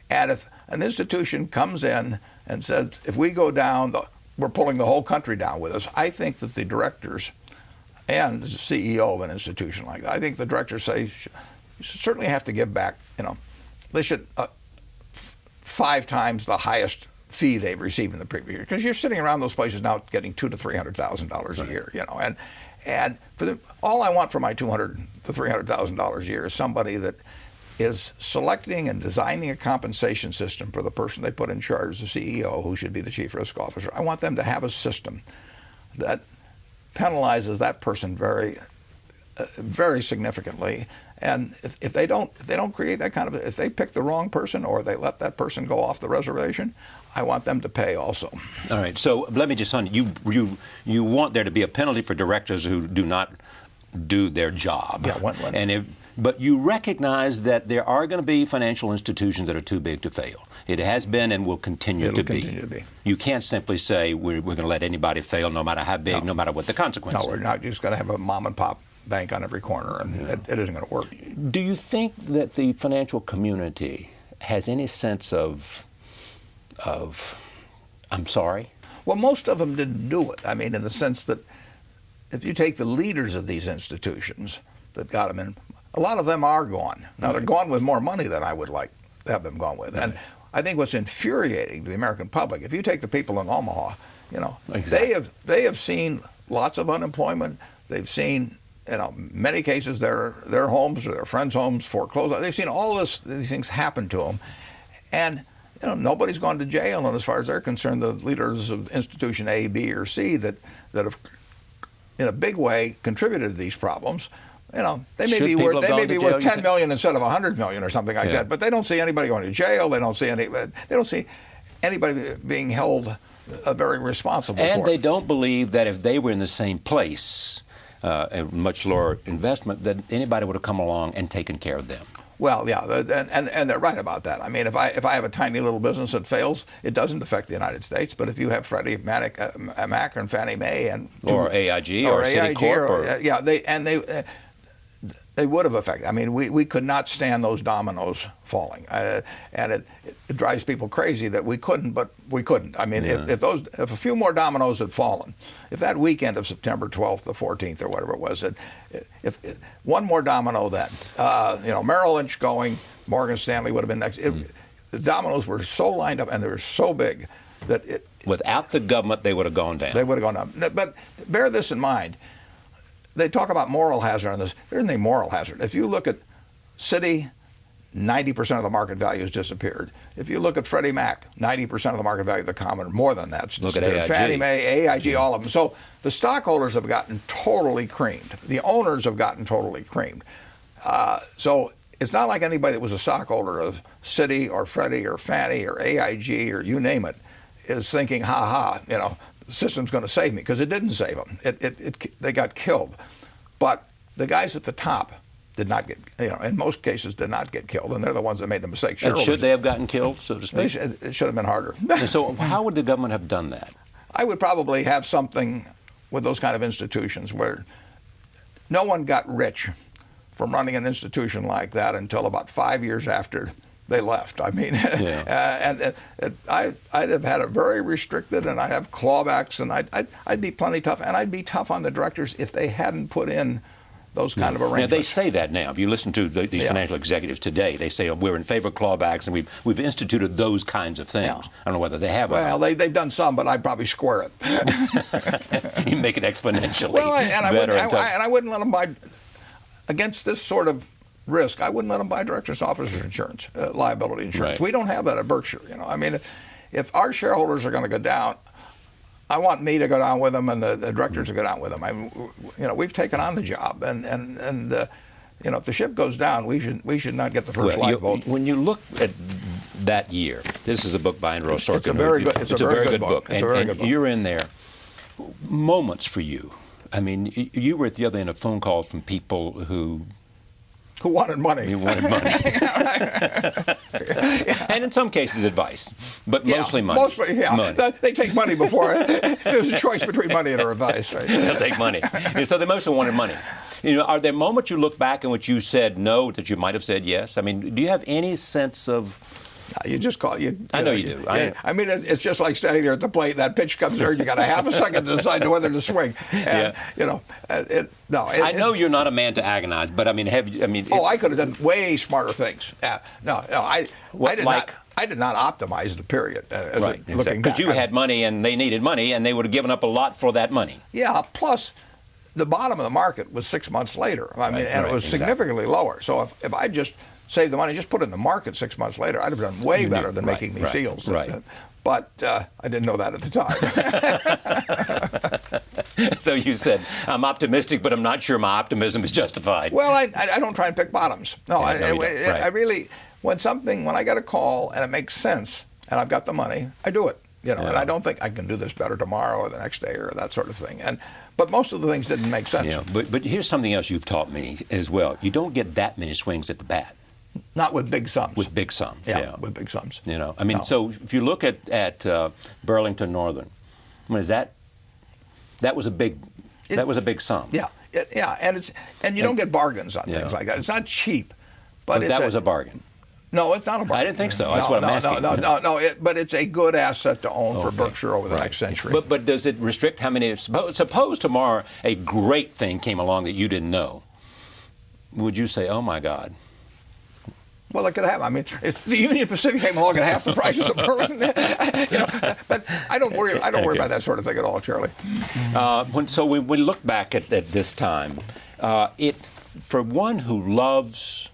And if an institution comes in and says, if we go down, we're pulling the whole country down with us, I think that the directors and the CEO of an institution like that, I think the directors say, you should certainly have to give back, they should 5 times the highest fee they've received in the previous year. Because you're sitting around those places now getting $200,000 to $300,000 a year, And for all I want for my $200,000 to $300,000 a year is somebody that is selecting and designing a compensation system for the person they put in charge, the CEO, who should be the chief risk officer. I want them to have a system that penalizes that person very, very significantly. And if they don't create that kind of, if they pick the wrong person or they let that person go off the reservation, I want them to pay also. All right. So let me just, you want there to be a penalty for directors who do not do their job. Yeah. But you recognize that there are going to be financial institutions that are too big to fail. It has been and will continue to be. You can't simply say we're going to let anybody fail, no matter how big, no matter what the consequences. No, we're not just going to have a mom and pop bank on every corner, and it isn't going to work. Do you think that the financial community has any sense of I'm sorry? Well, most of them didn't do it. I mean, in the sense that if you take the leaders of these institutions that got them in, a lot of them are gone. Now, they're gone with more money than I would like to have them gone with. And I think what's infuriating to the American public, if you take the people in Omaha, exactly. they have seen lots of unemployment. They've seen, many cases their homes or their friends' homes foreclosed. They've seen all these things happen to them. And nobody's gone to jail, and as far as they're concerned, the leaders of institution A, B, or C that have, in a big way, contributed to these problems, they may be worth $10 million instead of $100 million or something like that. But they don't see anybody going to jail. They don't see anybody being held very responsible for it. And they don't believe that if they were in the same place, a much lower investment, that anybody would have come along and taken care of them. Well, yeah, and they're right about that. I mean, if I have a tiny little business that fails, it doesn't affect the United States. But if you have Freddie Mac and Fannie Mae or AIG or Citicorp, they would have affected. I mean, we could not stand those dominoes falling, and it drives people crazy that we couldn't, but we couldn't. I mean, if a few more dominoes had fallen, if that weekend of September 12th, the 14th, or whatever it was, if one more domino, then Merrill Lynch going, Morgan Stanley would have been next. The dominoes were so lined up and they were so big that without the government, they would have gone down. They would have gone down. But bear this in mind. They talk about moral hazard on this. There isn't any moral hazard. If you look at Citi, 90% of the market value has disappeared. If you look at Freddie Mac, 90% of the market value of the common, more than that. Look at AIG. Fannie Mae, AIG, all of them. So the stockholders have gotten totally creamed. The owners have gotten totally creamed. So it's not like anybody that was a stockholder of Citi or Freddie or Fannie or AIG or you name it is thinking, the system's going to save me, because it didn't save them. They got killed. But the guys at the top did not get, in most cases, did not get killed, and they're the ones that made the mistake. And should they have gotten killed, so to speak? It should have been harder. And so how would the government have done that? I would probably have something with those kind of institutions where no one got rich from running an institution like that until about 5 years after they left. I mean, I'd have had it very restricted, and I'd have clawbacks, and I'd be plenty tough, and I'd be tough on the directors if they hadn't put in those kind of arrangements. Now, they say that now. If you listen to these financial executives today, they say, we're in favor of clawbacks, and we've instituted those kinds of things. I don't know whether they have. Well, they've done some, but I'd probably square it. You make it exponentially better. I wouldn't let them buy against this sort of risk. I wouldn't let them buy directors' officers insurance, liability insurance. Right. We don't have that at Berkshire. I mean, if our shareholders are going to go down, I want me to go down with them and the directors to go down with them. I mean, we've taken on the job, and if the ship goes down, we should not get the first lifeboat. When you look at that year, this is a book by Andrew Sorkin. It's a very good. It's a very good book. It's a very good book. You're in there. Moments for you. I mean, you were at the other end of phone calls from people who wanted money. You wanted money. And in some cases, advice, but mostly money. Mostly, yeah. Money. They take money before. There's a choice between money and advice, right? They'll take money. And so they mostly wanted money. Are there moments you look back in which you said no that you might have said yes? I mean, do you have any sense of... You just call you. I know you do. I mean, it's just like standing there at the plate. That pitch comes there, and you got a half a second to decide whether to swing. And, I know you're not a man to agonize, but I mean, I could have done way smarter things. I did not optimize the period. Right, exactly. Because you had money, and they needed money, and they would have given up a lot for that money. Yeah. Plus, the bottom of the market was 6 months later. I mean, and it was significantly lower. So if I just save the money, just put it in the market 6 months later, I'd have done way better than making these deals. Right. But I didn't know that at the time. So you said, I'm optimistic, but I'm not sure my optimism is justified. Well, I don't try and pick bottoms. No, yeah, I really, when I get a call and it makes sense and I've got the money, I do it. And I don't think I can do this better tomorrow or the next day or that sort of thing. But most of the things didn't make sense. Yeah, but here's something else you've taught me as well. You don't get that many swings at the bat. Not with big sums. With big sums, yeah. With big sums. So if you look at Burlington Northern, I mean, that was a big sum. Yeah, and you don't get bargains on things like that. It's not cheap, but that was a bargain. No, it's not a bargain. I didn't think so. That's what I'm asking. No. But it's a good asset to own for Berkshire over the next century. But does it restrict how many? Suppose tomorrow a great thing came along that you didn't know. Would you say, "Oh my God"? Well, it could happen. I mean, if the Union Pacific came along at half the prices of Berlin, but I don't worry about that sort of thing at all, Charlie. When we look back at this time, for one who loves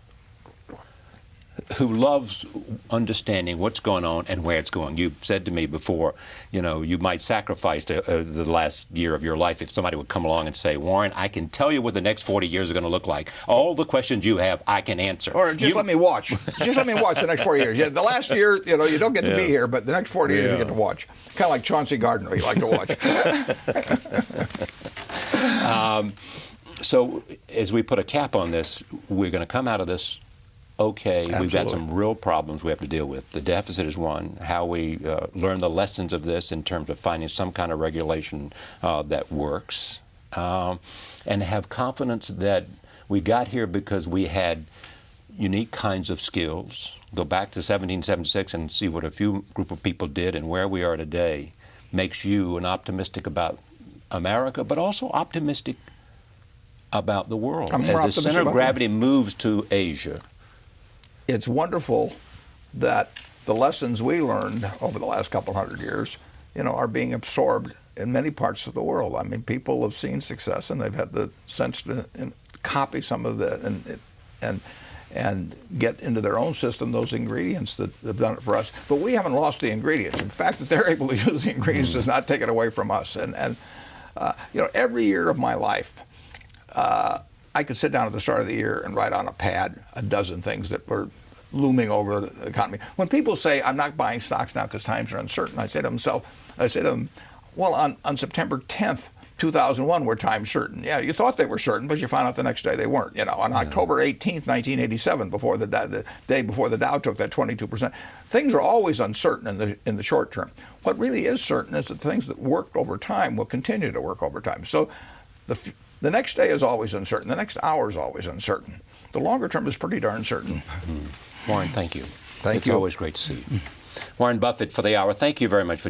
understanding what's going on and where it's going. You've said to me before, you might sacrifice the last year of your life if somebody would come along and say, Warren, I can tell you what the next 40 years are going to look like. All the questions you have, I can answer. Or just let me watch. Just let me watch the next 40 years. Yeah, the last year, you don't get to be here, but the next 40 years you get to watch. Kind of like Chauncey Gardner, you like to watch. So as we put a cap on this, we're going to come out of this okay. Absolutely. We've got some real problems we have to deal with. The deficit is one. How we learn the lessons of this in terms of finding some kind of regulation that works, and have confidence that we got here because we had unique kinds of skills. Go back to 1776 and see what a few group of people did, and where we are today makes you optimistic about America, but also optimistic about the world. As the center of gravity moves to Asia. It's wonderful that the lessons we learned over the last couple hundred years, are being absorbed in many parts of the world. I mean, people have seen success and they've had the sense to copy some of that and get into their own system those ingredients that have done it for us. But we haven't lost the ingredients. In fact, that they're able to use the ingredients does not take it away from us. And every year of my life, I could sit down at the start of the year and write on a pad a dozen things that were looming over the economy. When people say, I'm not buying stocks now because times are uncertain, I say to them, well, on September 10th, 2001 were times certain. Yeah, you thought they were certain, but you found out the next day they weren't. On October 18th, 1987, before the day before the Dow took that 22%, things are always uncertain in the short term. What really is certain is that the things that worked over time will continue to work over time. So the next day is always uncertain. The next hour is always uncertain. The longer term is pretty darn certain. Warren, thank you. Thank you. It's always great to see you. Warren Buffett for the hour. Thank you very much for joining